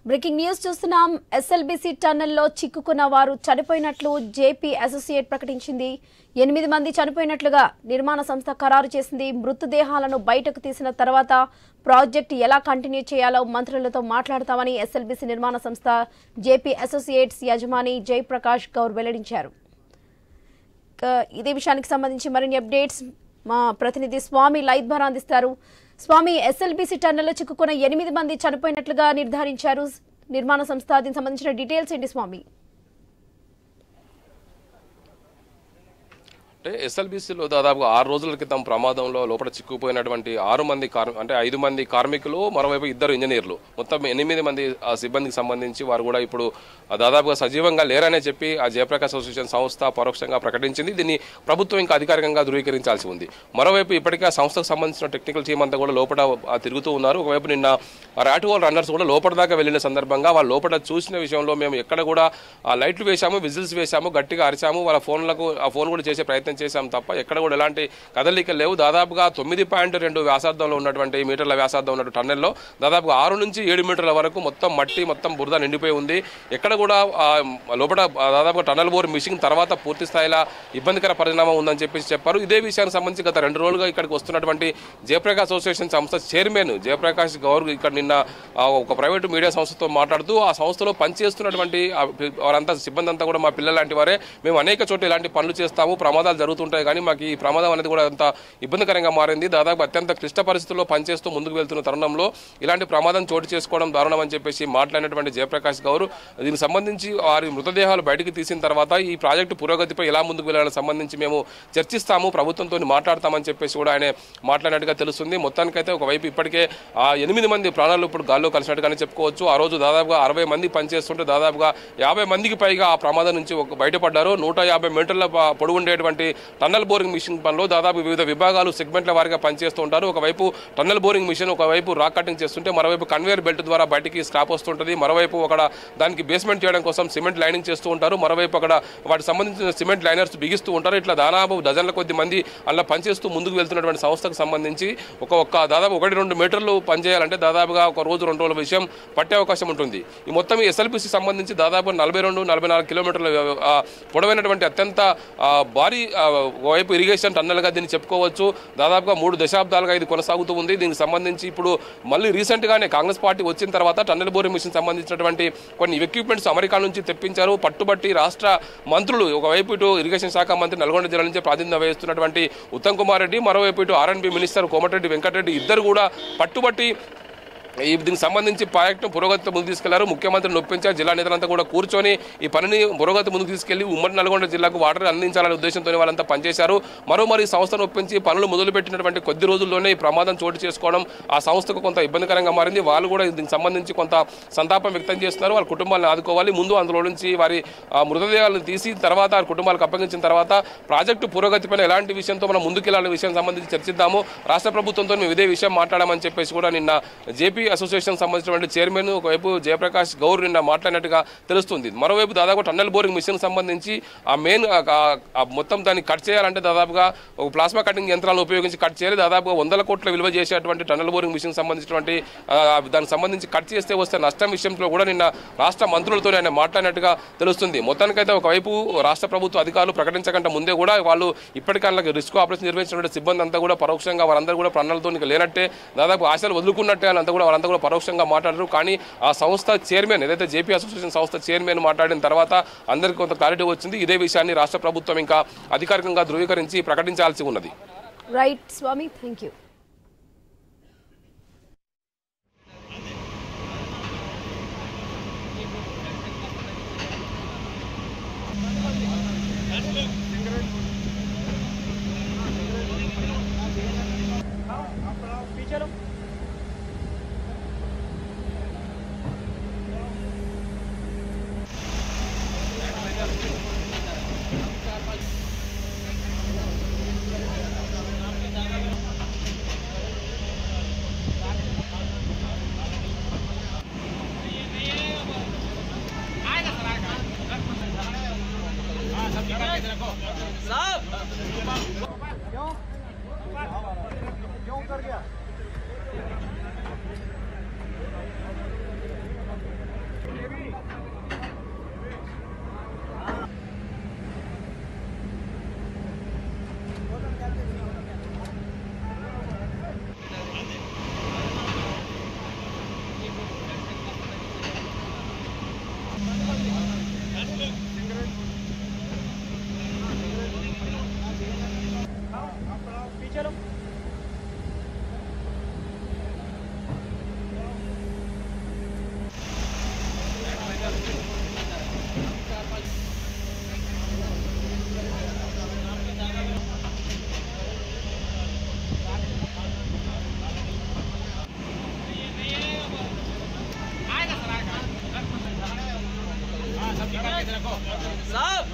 Breaking news చూస్తున్నాం. SLBC టన్నెల్లో చిక్కుకున్న వారు చనిపోయినట్లు జేపీ అసోసియేట్ ప్రకటించింది. 8 మంది చనిపోయినట్లుగా నిర్మాణ సంస్థ ఖరారు చేసింది. మృతదేహాలను బయటకు తీసిన తర్వాత ప్రాజెక్టు ఎలా కంటిన్యూ చేయాలో మంత్రులతో మాట్లాడతామని ఎస్ఎల్బీసీ నిర్మాణ సంస్థ జేపీ అసోసియేట్స్ యజమాని జయప్రకాష్ గౌర్ వెల్లడించారు. ఇదే విషయానికి సంబంధించి మరిన్ని అప్డేట్స్ మా ప్రతినిధి స్వామి లైవ్ ద్వారా అందిస్తారు. స్వామి, ఎస్ఎల్బీసీ టన్నెల్లో చిక్కుకున్న 8 మంది చనిపోయినట్లుగా నిర్ధారించారు నిర్మాణ సంస్థ. దీనికి సంబంధించిన డీటెయిల్స్ ఏంటి స్వామి? అంటే ఎస్ఎల్బీసీలో దాదాపుగా 6 రోజుల క్రితం ప్రమాదంలో లోపల చిక్కుపోయినటువంటి 5 మంది కార్మికులు, మరోవైపు 2 ఇంజనీర్లు, మొత్తం 8 మంది సిబ్బందికి సంబంధించి వారు కూడా ఇప్పుడు దాదాపుగా సజీవంగా లేరనే చెప్పి ఆ జయప్రకాష్ అసోసియేషన్ సంస్థ పరోక్షంగా ప్రకటించింది. దీన్ని ప్రభుత్వం ఇంకా అధికారికంగా ధృవీకరించాల్సి ఉంది. మరోవైపు ఇప్పటికే ఆ సంస్థకు సంబంధించిన టెక్నికల్ టీం అంతా కూడా లోపల తిరుగుతూ ఉన్నారు. ఒకవైపు నిన్న రాటువల్ రన్నర్స్ కూడా లోపల దాకా వెళ్లిన సందర్భంగా వాళ్ళు లోపల చూసిన విషయంలో మేము ఎక్కడ కూడా లైట్లు వేశాము, విజిల్స్ వేశాము, గట్టిగా అరిచాము, వాళ్ళ ఫోన్ కూడా చేసే ప్రయత్నం చేశాం తప్ప ఎక్కడ కూడా ఎలాంటి కదలికలు లేవు. దాదాపుగా 9.2 వ్యాసార్థంలో ఉన్నటువంటి మీటర్ల వ్యాసార్థం ఉన్నటువంటి టన్నెల్లో దాదాపుగా 6 నుంచి 7 మీటర్ల వరకు మొత్తం బురద నిండిపోయి ఉంది. ఎక్కడ కూడా లోపల దాదాపుగా టన్నెల్ బోర్ మిషింగ్ తర్వాత పూర్తి స్థాయిలో ఇబ్బందికర పరిణామం ఉందని చెప్పారు. ఇదే విషయానికి సంబంధించి గత 2 రోజులుగా ఇక్కడికి వస్తున్నటువంటి జయప్రకాష్ అసోసియేషన్ సంస్థ చైర్మన్ జయప్రకాష్ గౌర్ ఇక్కడ నిన్న ఒక ప్రైవేటు మీడియా సంస్థతో మాట్లాడుతూ ఆ సంస్థలో పనిచేస్తున్నటువంటి వారంతా సిబ్బంది అంతా కూడా మా పిల్లల లాంటి వారే, మేము అనేక చోట్ల ఇలాంటి పనులు చేస్తాము, ప్రమాదాలు జరుగుతుంటాయి, కానీ మాకు ఈ ప్రమాదం అనేది కూడా అంత ఇబ్బందికరంగా మారింది. దాదాపు అత్యంత క్లిష్ట పరిస్థితుల్లో పనిచేస్తూ ముందుకు వెళ్తున్న తరుణంలో ఇలాంటి ప్రమాదం చోటు చేసుకోవడం దారుణం అని చెప్పేసి మాట్లాడినటువంటి జయప్రకాష్ గౌర్ దీనికి సంబంధించి వారి మృతదేహాలు బయటకు తీసిన తర్వాత ఈ ప్రాజెక్టు పురోగతిపై ఎలా ముందుకు వెళ్లాలని సంబంధించి మేము చర్చిస్తాము, ప్రభుత్వంతో మాట్లాడతామని చెప్పేసి కూడా ఆయన మాట్లాడినట్టుగా తెలుస్తుంది. మొత్తానికైతే ఒకవైపు ఇప్పటికే 8 మంది ప్రాణాలు ఇప్పుడు గాల్లో కలిసినట్టుగానే చెప్పుకోవచ్చు. ఆ రోజు దాదాపుగా 60 మంది పనిచేస్తుంటే దాదాపుగా 50 మందికి పైగా ఆ ప్రమాదం నుంచి బయటపడ్డారు. 150 మీటర్ల పొడవు ఉండేటువంటి టన్నల్ బోరింగ్ మిషన్ పనిలో దాదాపు వివిధ విభాగాలు సెగ్మెంట్ల వారిగా పనిచేస్తూ ఉంటారు. ఒకవైపు టన్నల్ బోరింగ్ మిషన్, ఒకవైపు రాక్ కటింగ్ చేస్తుంటే మరోవైపు కన్వేయర్ బెల్ట్ ద్వారా బయటికి స్క్రాప్ వస్తుంటుంది. మరోవైపు అక్కడ దానికి బేస్మెంట్ చేయడం కోసం సిమెంట్ లైనింగ్ చేస్తూ ఉంటారు. మరోవైపు అక్కడ వాటికి సంబంధించిన సిమెంట్ లైనర్స్ బిగిస్తూ ఉంటారు. ఇట్లా దాదాపు డజన్ల కొద్ది మంది అలా పనిచేస్తూ ముందుకు వెళ్తున్నటువంటి సంస్థకు సంబంధించి దాదాపు 1-2 మీటర్లు పనిచేయాలంటే దాదాపుగా ఒక రోజు 2 రోజుల విషయం పట్టే అవకాశం ఉంటుంది. ఈ మొత్తం ఎస్ఎల్బీసీ సంబంధించి దాదాపు 42-44 కిలోమీటర్ల పొడవైనటువంటి అత్యంత భారీ వైపు ఇరిగేషన్ టన్నెల్గా దీన్ని చెప్పుకోవచ్చు. దాదాపుగా 3 దశాబ్దాలుగా ఇది కొనసాగుతూ ఉంది. దీనికి సంబంధించి ఇప్పుడు మళ్ళీ రీసెంట్గానే కాంగ్రెస్ పార్టీ వచ్చిన తర్వాత టన్నెల్ బోరింగ్ మిషన్ సంబంధించినటువంటి కొన్ని ఎక్విప్మెంట్స్ అమెరికా నుంచి తెప్పించారు. పట్టుబట్టి రాష్ట్ర మంత్రులు, ఒకవైపు ఇటు ఇరిగేషన్ శాఖ మంత్రి నల్గొండ జిల్లా నుంచి ప్రాతినిధ్యం వహిస్తున్నటువంటి ఉత్తమ్ కుమార్ రెడ్డి, మరోవైపు ఇటు ఆర్ఎండ్బి మినిస్టర్ కోమటిరెడ్డి వెంకటరెడ్డి ఇద్దరు కూడా పట్టుబట్టి దీనికి సంబంధించి ప్రాజెక్టును పురోగతి ముందుకు తీసుకెళ్లారు. ముఖ్యమంత్రిని ఒప్పించారు. జిల్లా నేతలంతా కూడా కూర్చొని ఈ పనిని పురోగతి ముందుకు తీసుకెళ్లి ఉమ్మడి నల్గొండ జిల్లాకు వాటర్ అందించాలనే ఉద్దేశంతో వాళ్ళంతా పనిచేశారు. మరోమరి సంస్థను ఒప్పించి పనులు మొదలుపెట్టినటువంటి కొద్ది రోజుల్లోనే ఈ ప్రమాదం చోటు చేసుకోవడం ఆ సంస్థకు కొంత ఇబ్బందికరంగా మారింది. వాళ్ళు కూడా దీనికి సంబంధించి కొంత సంతాపం వ్యక్తం చేస్తున్నారు. వాళ్ళ కుటుంబాలను ఆదుకోవాలి, ముందు అందులో నుంచి వారి మృతదేహాలను తీసి తర్వాత వారి కుటుంబాలకు అప్పగించిన తర్వాత ప్రాజెక్టు పురోగతిపైన ఎలాంటి విషయంతో మనం ముందుకెళ్లాలనే విషయం సంబంధించి చర్చిద్దాము. రాష్ట్ర ప్రభుత్వంతో మేము ఇదే విషయం మాట్లాడామని చెప్పేసి కూడా నిన్న జేపీ అసోసియేషన్ సంబంధించినటువంటి చైర్మన్ ఒకవైపు జయప్రకాష్ గౌర్ నిన్న మాట్లాడినట్టుగా తెలుస్తుంది. మరోవైపు దాదాపు టన్నెల్ బోరింగ్ మిషన్ సంబంధించి ఆ మెయిన్ మొత్తం దాన్ని కట్ చేయాలంటే దాదాపుగా ఒక ప్లాస్మా కటింగ్ యంత్రాలను ఉపయోగించి కట్ చేయాలి. దాదాపుగా 100 కోట్ల విలువ చేసేటువంటి టన్నెల్ బోరింగ్ మిషన్ సంబంధించినటువంటి దానికి సంబంధించి కట్ చేస్తే వస్తే నష్టం విషయంలో కూడా నిన్న రాష్ట్ర మంత్రులతో ఆయన మాట్లాడినట్టుగా తెలుస్తుంది. మొత్తానికైతే ఒకవైపు రాష్ట్ర ప్రభుత్వ అధికారులు ప్రకటించకంటే ముందే కూడా వాళ్ళు ఇప్పటికైనా రిస్క్ ఆపరేషన్ నిర్వహించినటువంటి సిబ్బంది అంతా కూడా పరోక్షంగా వారందరూ కూడా ప్రాణాలతో లేనట్టే, దాదాపు ఆశలు వదులుకున్నట్టే అని వాళ్ళంతా కూడా పరోక్షంగా మాట్లాడారు. కానీ ఆ సంస్థ చైర్మన్ ఏదైతే జేపీ అసోసియేషన్ సంస్థ చైర్మన్ మాట్లాడిన తర్వాత అందరికీ కొంత క్లారిటీ వచ్చింది. ఇదే విషయాన్ని రాష్ట్ర ప్రభుత్వం ఇంకా అధికారికంగా ధృవీకరించి ప్రకటించాల్సి ఉన్నది. రైట్ స్వామి, థ్యాంక్ యూ. साहब